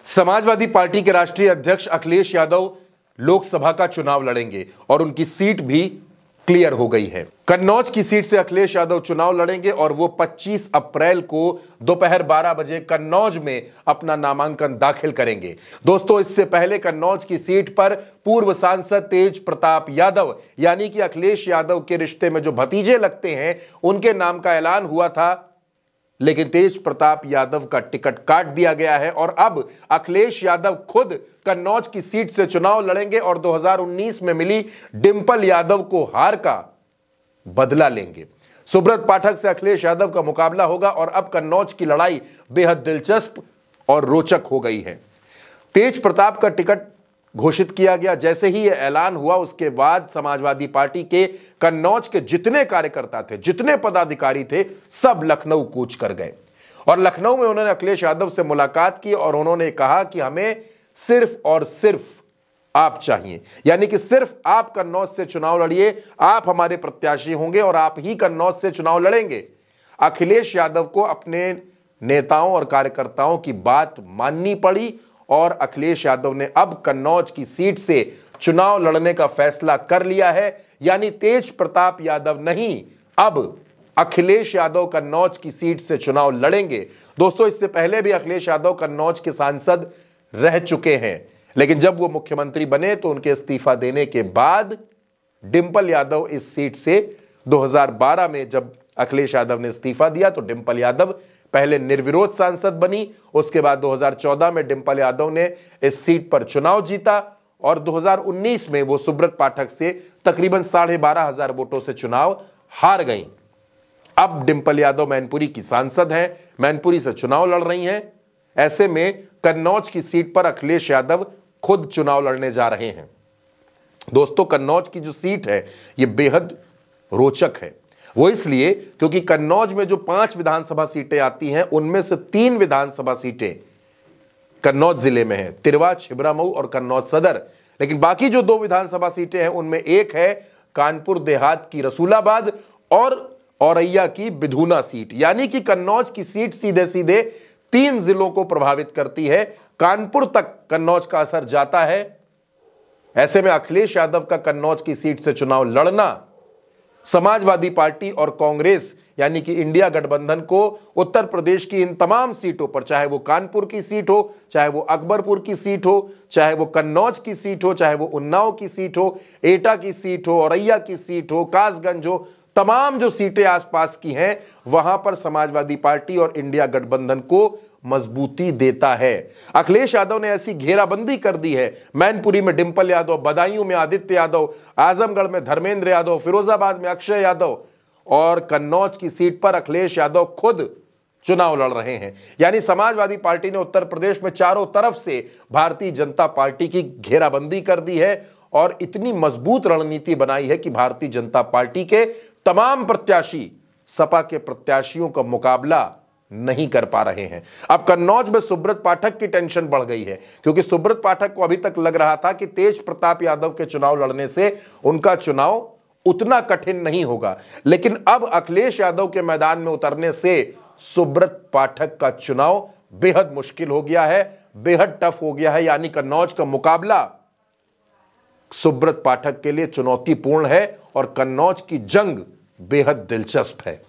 Samajwadi party के राष्ट्रीय अध्यक्ष अखिलेश यादव लोकसभा का चुनाव लड़ेंगे और उनकी सीट भी क्लियर हो गई है। कन्नौज की सीट से अखिलेश यादव चुनाव लड़ेंगे और वो 25 अप्रैल को दोपहर 12 बजे कन्नौज में अपना नामांकन दाखिल करेंगे। दोस्तों, इससे पहले कन्नौज की सीट पर पूर्व सांसद तेज प्रताप यादव यानी कि अखिलेश यादव के रिश्ते में जो भतीजे लगते हैं उनके नाम का ऐलान हुआ था, लेकिन तेज प्रताप यादव का टिकट काट दिया गया है और अब अखिलेश यादव खुद कन्नौज की सीट से चुनाव लड़ेंगे और 2019 में मिली डिंपल यादव को हार का बदला लेंगे। सुब्रत पाठक से अखिलेश यादव का मुकाबला होगा और अब कन्नौज की लड़ाई बेहद दिलचस्प और रोचक हो गई है। तेज प्रताप का टिकट घोषित किया गया। जैसे ही यह ऐलान हुआ उसके बाद समाजवादी पार्टी के कन्नौज के जितने कार्यकर्ता थे, जितने पदाधिकारी थे, सब लखनऊ कूच कर गए और लखनऊ में उन्होंने अखिलेश यादव से मुलाकात की और उन्होंने कहा कि हमें सिर्फ और सिर्फ आप चाहिए, यानी कि सिर्फ आप कन्नौज से चुनाव लड़िए, आप हमारे प्रत्याशी होंगे और आप ही कन्नौज से चुनाव लड़ेंगे। अखिलेश यादव को अपने नेताओं और कार्यकर्ताओं की बात माननी पड़ी और अखिलेश यादव ने अब कन्नौज की सीट से चुनाव लड़ने का फैसला कर लिया है, यानी तेज प्रताप यादव नहीं, अब अखिलेश यादव कन्नौज की सीट से चुनाव लड़ेंगे। दोस्तों, इससे पहले भी अखिलेश यादव कन्नौज के सांसद रह चुके हैं, लेकिन जब वो मुख्यमंत्री बने तो उनके इस्तीफा देने के बाद डिंपल यादव इस सीट से 2012 में जब अखिलेश यादव ने इस्तीफा दिया तो डिंपल यादव पहले निर्विरोध सांसद बनी। उसके बाद 2014 में डिंपल यादव ने इस सीट पर चुनाव जीता और 2019 में वो सुब्रत पाठक से तकरीबन 12,500 वोटों से चुनाव हार गईं। अब डिंपल यादव मैनपुरी की सांसद हैं, मैनपुरी से चुनाव लड़ रही हैं। ऐसे में कन्नौज की सीट पर अखिलेश यादव खुद चुनाव लड़ने जा रहे हैं। दोस्तों, कन्नौज की जो सीट है ये बेहद रोचक है। वो इसलिए क्योंकि कन्नौज में जो 5 विधानसभा सीटें आती हैं उनमें से 3 विधानसभा सीटें कन्नौज जिले में हैं, तिरवा, छिबरामऊ और कन्नौज सदर। लेकिन बाकी जो 2 विधानसभा सीटें हैं उनमें एक है कानपुर देहात की रसूलाबाद और औरैया की बिधूना सीट, यानी कि कन्नौज की सीट सीधे सीधे 3 जिलों को प्रभावित करती है। कानपुर तक कन्नौज का असर जाता है। ऐसे में अखिलेश यादव का कन्नौज की सीट से चुनाव लड़ना समाजवादी पार्टी और कांग्रेस यानी कि इंडिया गठबंधन को उत्तर प्रदेश की इन तमाम सीटों पर, चाहे वो कानपुर की सीट हो, चाहे वो अकबरपुर की सीट हो, चाहे वो कन्नौज की सीट हो, चाहे वो उन्नाव की सीट हो, एटा की सीट हो, औरैया की सीट हो, कासगंज हो, तमाम जो सीटें आसपास की हैं वहां पर समाजवादी पार्टी और इंडिया गठबंधन को मजबूती देता है। अखिलेश यादव ने ऐसी घेराबंदी कर दी है, मैनपुरी में डिंपल यादव, बदायूं में आदित्य यादव, आजमगढ़ में धर्मेंद्र यादव, फिरोजाबाद में अक्षय यादव और कन्नौज की सीट पर अखिलेश यादव खुद चुनाव लड़ रहे हैं। यानी समाजवादी पार्टी ने उत्तर प्रदेश में चारों तरफ से भारतीय जनता पार्टी की घेराबंदी कर दी है और इतनी मजबूत रणनीति बनाई है कि भारतीय जनता पार्टी के तमाम प्रत्याशी सपा के प्रत्याशियों का मुकाबला नहीं कर पा रहे हैं। अब कन्नौज में सुब्रत पाठक की टेंशन बढ़ गई है क्योंकि सुब्रत पाठक को अभी तक लग रहा था कि तेज प्रताप यादव के चुनाव लड़ने से उनका चुनाव उतना कठिन नहीं होगा, लेकिन अब अखिलेश यादव के मैदान में उतरने से सुब्रत पाठक का चुनाव बेहद मुश्किल हो गया है, बेहद टफ हो गया है। यानी कन्नौज का मुकाबला सुब्रत पाठक के लिए चुनौतीपूर्ण है और कन्नौज की जंग बेहद दिलचस्प है।